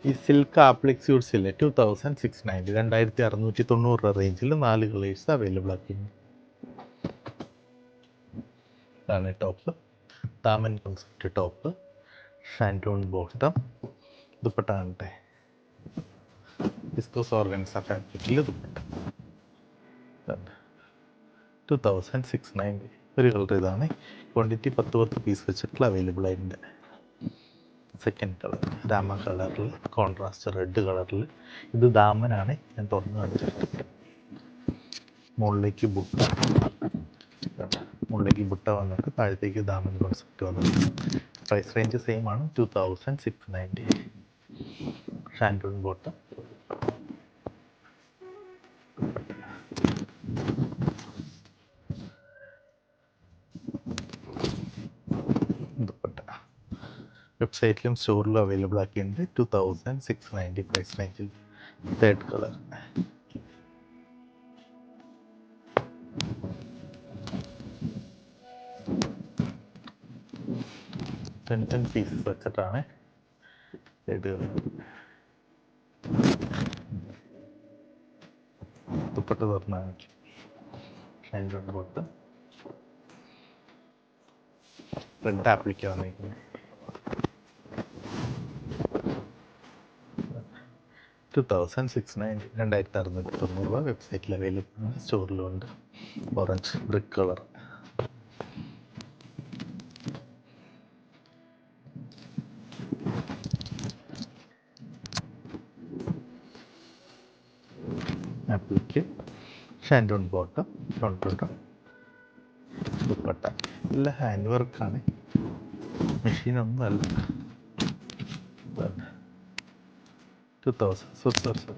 ഈ silk appliqué suites ഇല്ലേ 2690 2690 റേഞ്ചിൽ 4 കളേഴ്സ് അവൈലബിൾ ആക്കിയിരുന്നു. ഇതാണ് ടോപ്പ്, ദാമൻ concept top, shantung bottom, dupatta കാണട്ടെ, വിസ്കോസ് ഓർഗൻസ ഫാബ്രിക്കിൽ ദുപ്പട്ട 2690. ഒരു കളർ ഇതാണ്. ക്വാണ്ടിറ്റി 10 പീസ് വെച്ചിട്ടുള്ള അവൈലബിൾ ആയിട്ടുണ്ട്. സെക്കൻഡ് കളർ രാമ കളറിൽ, കോൺട്രാസ്റ്റ് റെഡ് കളറിൽ. ഇത് ദാമനാണ്, ഞാൻ തുറന്നു കാണിച്ചിട്ട്. മുകളിലേക്ക് ബുട്ട വന്നിട്ട് താഴത്തേക്ക് ദാമൻ കോൺസെപ്റ്റ് വന്നിട്ട്. പ്രൈസ് റേഞ്ച് സെയിം ആണ്, 2690. ഷാൻറ്റൂൺ ബോട്ടം, ദുപ്പട്ട. വെബ്സൈറ്റിലും സ്റ്റോറിലും അവൈലബിൾ ആക്കിയിട്ടുണ്ട്. 2690 പ്രൈസ് റേഞ്ചിൽ. തേർഡ് കളർ 10 പീസസ് വെച്ചിട്ടാണ്. ദുപ്പട്ട തുറന്നാൽ ഷാൻറ്റൂൺ ബോട്ടം, റെഡ് ആപ്ലിക്ക വന്നിരിക്കുന്നത്. 2690, 2690 രൂപ. വെബ്സൈറ്റിൽ അവൈലബിൾ ആണ്, സ്റ്റോറിലും ഉണ്ട്. Orange brick colour. Applique, shantung bottom, dupatta. എല്ലാം ഹാൻഡ് വർക്കാണ്, മെഷീനൊന്നും അല്ല. 2000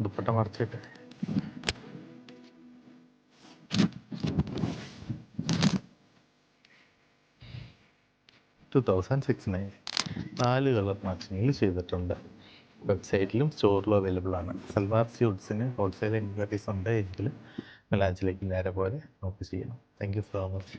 ദുപ്പട്ട മറിച്ചിട്ട് 2690. 4 കളർ മാച്ചിങ്ങിൽ ചെയ്തിട്ടുണ്ട്. വെബ്സൈറ്റിലും സ്റ്റോറിലും അവൈലബിൾ ആണ്. സൽവാർ സ്യൂട്ട്സിന് ഹോൾസെയിൽ എൻക്വയറീസ് ഉണ്ട് എങ്കിൽ മെലാഞ്ചിലേക്ക് നേരെ പോലെ നോക്കി ചെയ്യണം. Thank you so much.